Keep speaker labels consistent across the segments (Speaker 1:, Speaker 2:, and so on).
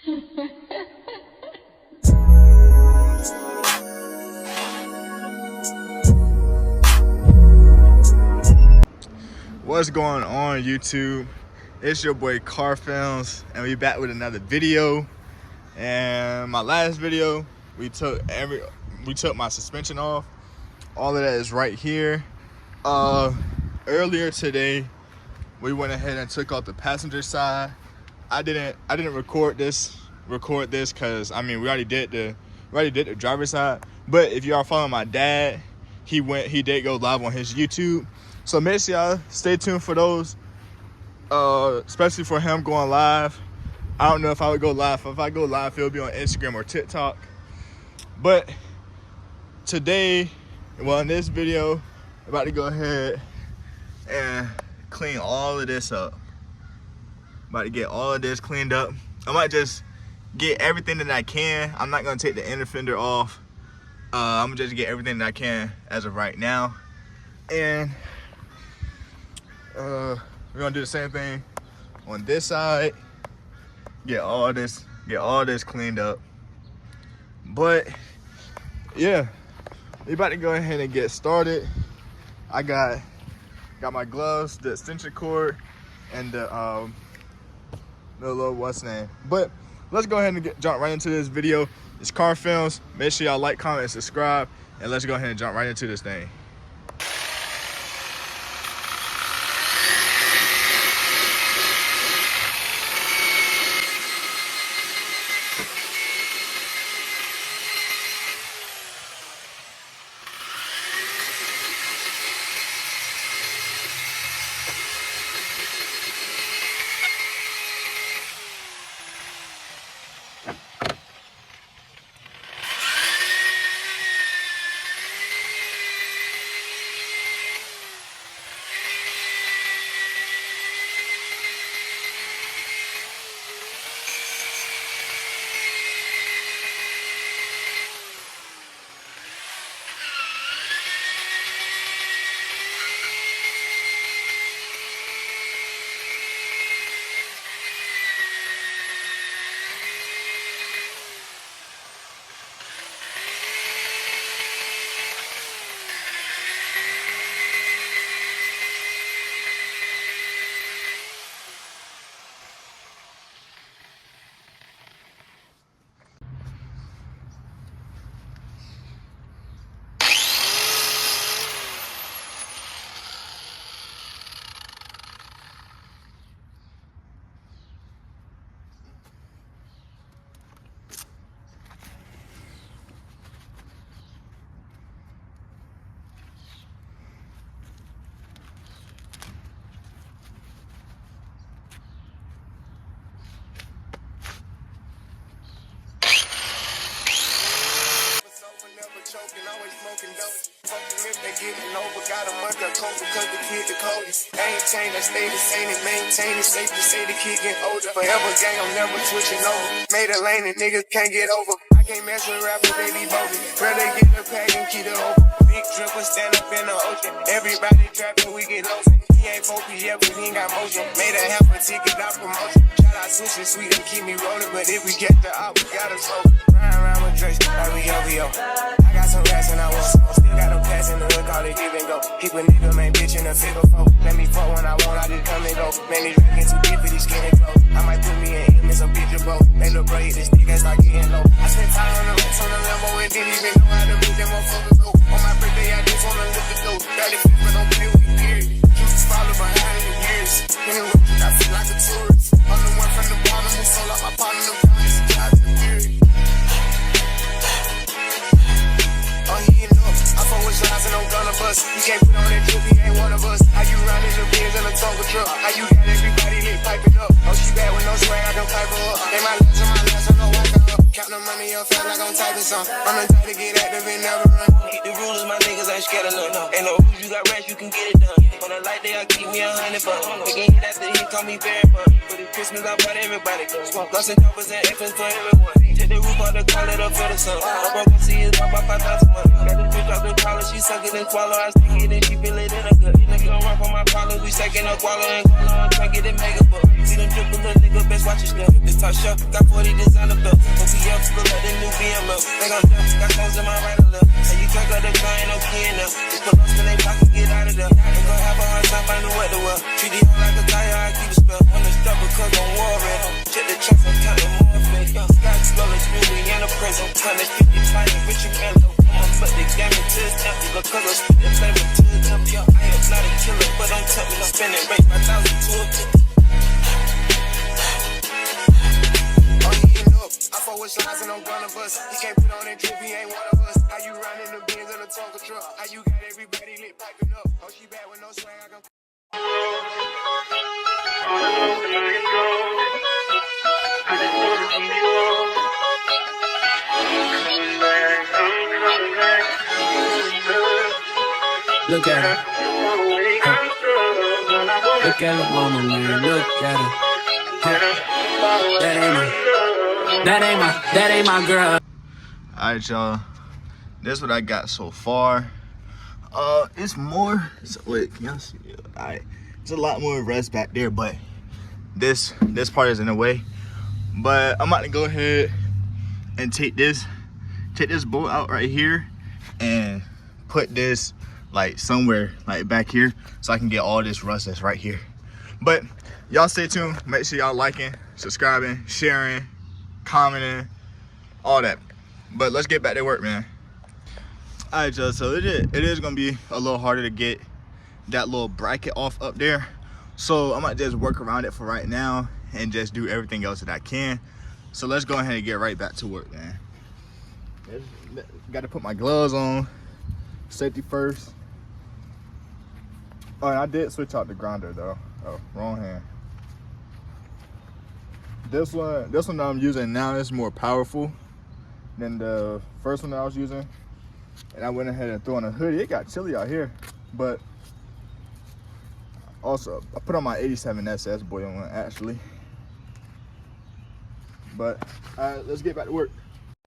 Speaker 1: What's going on, YouTube? It's your boy Car Films, and we back with another video. And my last video, we took my suspension off. All of that is right here. Earlier today, we went ahead and took off the passenger side. I didn't record this because I mean we already did the driver's side. But if you are following my dad, he did go live on his YouTube. So make sure y'all stay tuned for those, especially for him going live. I don't know if I would go live. If I go live, it'll be on Instagram or TikTok. But today, well, in this video, I'm about to go ahead and clean all of this up. About to get all of this cleaned up. I might just get everything that I can. I'm not gonna take the inner fender off. I'm gonna just get everything that I can as of right now. And we're gonna do the same thing on this side. Get all this cleaned up. But yeah, we about to go ahead and get started. I got my gloves, the extension cord, and the little what's name. But let's go ahead and jump right into this video. It's Car Films. Make sure y'all like, comment, and subscribe, and let's go ahead and jump right into this thing.
Speaker 2: Always smoking dope. Fucking if they getting over, got a month of coke because the kid the coldest. Ain't changed, I stay the same and maintain it. Safe to say the kid getting older. Forever gang, I'm never switching over. Made a lane and niggas can't get over. I can't mess with rappers, they be bogus. Rather get the pack and keep it open. Big dripper stand up in the ocean. Everybody trapping, we get lost. He ain't focused yet, but he ain't got motion. Made a half a ticket, not promotion. Shout out switching sweet and keep me rolling. But if we get the out, we gotta smoke. Ride around with Drake, like we OVO. I got some rats and I want some. Still got them pass in the hood, call it give and go. Keep a nigga, man, bitch in a figure four. Let me fuck when I want, I just come and go. Man, these rackets too deep for these skinny clothes. I might put me in some picture, bro. Make the braid, this nigga start getting low. I spent time on the racks on the Lambo and didn't even know how to move them motherfuckers go. On my birthday, I just wanna lift the dough. Got it fit, but don't play with me, period. You just follow behind in years. In the road, I feel like a tourist. I'm the one from the bottom who sold out my partner, the promise, God, the period. Oh, he ain't enough. I fuck with shots and I'm gonna bust. You can't put on that drip, he ain't one of us. How you running the Benz and a Tonka truck? How you got everybody lit piping up? Oh, she bad with no swag, I don't pipe her up. They my last, I'm no walking up. Count the money up, feel like I'm typing some. I'm the type to get active and never run. Hit the rulers, my niggas ain't scared of none. Ain't no rules, you got rats, you can get it done. On a light day, I keep me 100 bucks. They can hit after he call me very fun. For this Christmas, I bought everybody. Smoke guns and covers and infants for everyone. Take the roof out the car, let her feel the sun. I'm broke, I see it drop by 5,000 money. Got this bitch off the collar, she suck it and swallow. I stick it and she feel it in her gut. Nigga don't run for my problems, we second her guala and guala. I'm trying to get it mega book. See them triple little nigga, best watch your stuff. This top shelf, got 40 design. think I'm dumb, got stones in my right or left. And you drink up the car, ain't no key in there. Just put lost in they pockets, get out of there. Ain't gon' have a hard time finding what to wear. Treat the hoe like a tire, I keep a spell. When it's stuck because I'm worried. Check the tracks, I'm counting more fake. Sky scrolling, screaming in the prison. 150 flying, rich and mellow. But they gave me to his temple. Because I'm spitting flavor to the temple. I am not a killer, but I'm tempting. I'm spending rate 5,000 to a 50. I fuck with slides and I'm gonna bust. He can't put on that drip, he ain't one of us. How you riding the Benz in a Tonka truck? How you got everybody lit piping up? Oh, she bad with no swag, I can.
Speaker 3: Look at her. Look at her mama, man. Look at her. That ain't my girl.
Speaker 1: Alright, y'all. This is what I got so far. It's more. Wait, can y'all see? Alright, it's a lot more rest back there, but this part is in the way. But I'm about to go ahead and take this bolt out right here and put this like somewhere like back here so I can get all this rust that's right here. But y'all stay tuned. Make sure y'all liking, subscribing, sharing, commenting, all that. But let's get back to work, man. All right, y'all, so it is gonna be a little harder to get that little bracket off up there, so I might just work around it for right now and just do everything else that I can. So let's go ahead and get right back to work, man. Got to put my gloves on, safety first. Oh, and I did switch out the grinder though. Oh, wrong hand. This one that I'm using now is more powerful than the first one that I was using. And I went ahead and threw on a hoodie. It got chilly out here, but also I put on my 87 SS boy on one actually. But let's get back to work.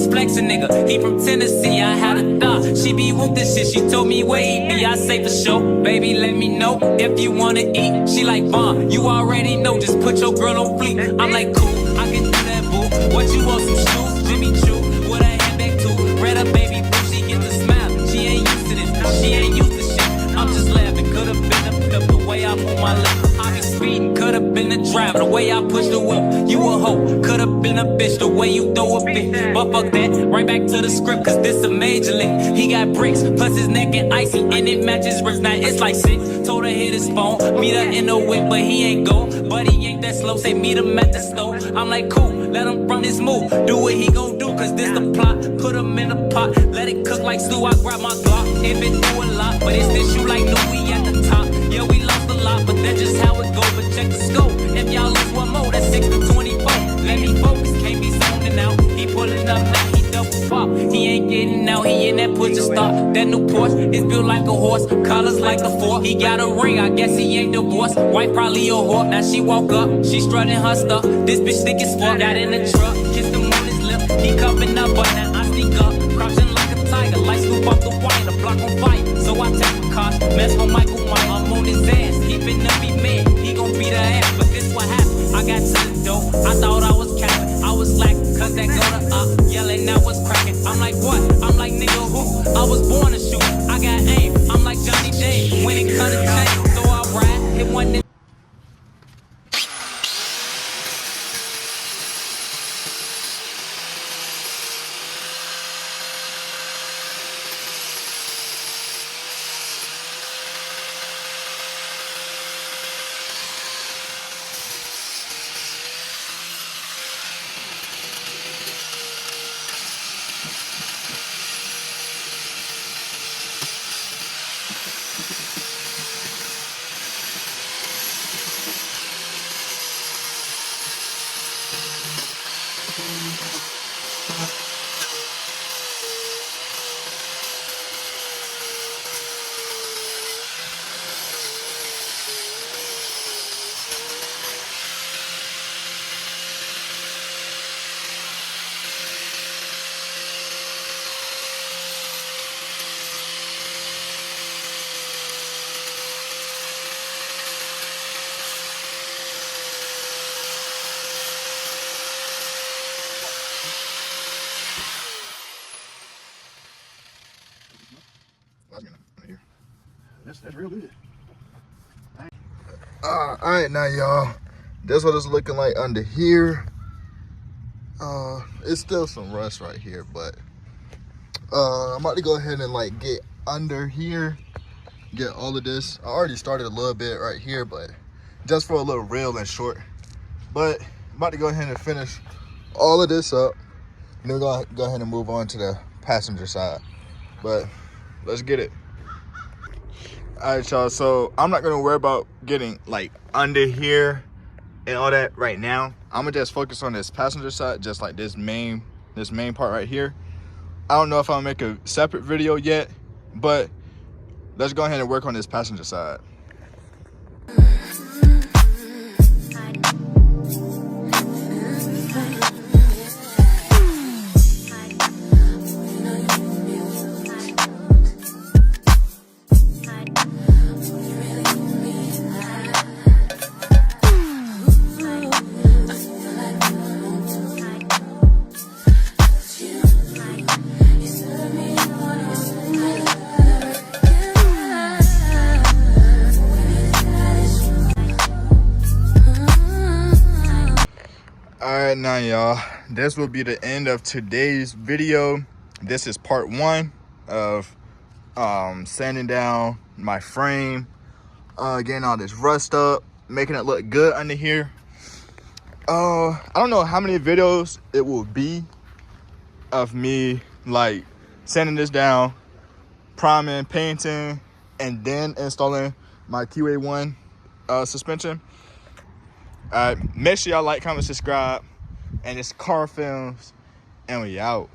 Speaker 3: Flexin' nigga, he from Tennessee, I had a thought. She be with this shit, she told me where he be. I say for sure, baby, let me know if you wanna eat. She like, Vaughn, you already know, just put your girl on fleek. I'm like, cool, I can do that, boo. What you want, some shoes? Jimmy Choo, with a handbag too. Red up, baby, boo, she get the smile. She ain't used to this, she ain't used to shit. I'm just laughing, could've been a pimp, the way I move my lips. I be speeding, could've been the driver, the way I push the whip. You a hoe, could've been a bitch, the way you throw a fit. But fuck that, right back to the script, cause this a major lick. He got bricks, plus his neck and icy, and it matches wrist. Now it's like 6. Told her hit his phone, meet her in the whip, but he ain't go. But he ain't that slow, say meet him at the store. I'm like, cool, let him run his move, do what he gon' do, cause this the plot. Put him in a pot, let it cook like stew. I grab my Glock, if it do a lot, but it's this you like, no, we at the top. Yeah, we lost a lot, but that's just how it go. But check the scope, if y'all lose one more, that's 6 to 24. Let me focus, can't be zoning out. He pulling up now, he double pop. He ain't getting out, he in that push to stop. That new Porsche is built like a horse, colors like a fork. He got a ring, I guess he ain't divorced. Wife probably a whore, now she woke up, she strutting her stuff. This bitch thick as fuck, got in the truck, kissed him on his lip. He cupping up, but now I sneak up, crouching like a tiger, like Scoop up the wire, the block on fire. So I take a cost, mess with Michael Mike, I'm on his ass, keeping up be mad, he gon' beat her ass, but this what happened. I got to the door, I thought I was capping, I was slacking, cause that go to up, yelling now was cracking. I'm like, what? I'm like, nigga, who? I was born to shoot, I got aim, I'm like Johnny J, when it comes to change, so I ride, hit one nigga.
Speaker 4: real good.
Speaker 1: All right, now y'all, this what it's looking like under here. It's still some rust right here, but I'm about to go ahead and like get under here, get all of this. I already started a little bit right here, but just for a little reel and short. But I'm about to go ahead and finish all of this up, and then we're gonna go ahead and move on to the passenger side. But let's get it. All right, y'all, so I'm not gonna worry about getting like under here and all that right now. I'm gonna just focus on this passenger side, just like this main part right here. I don't know if I'll make a separate video yet, but let's go ahead and work on this passenger side. Alright, now y'all, this will be the end of today's video. This is part 1 of sanding down my frame, getting all this rust up, making it look good under here. I don't know how many videos it will be of me like sanding this down, priming, painting, and then installing my QA1 suspension. Make sure y'all like, comment, subscribe, and it's Car Films, and we out.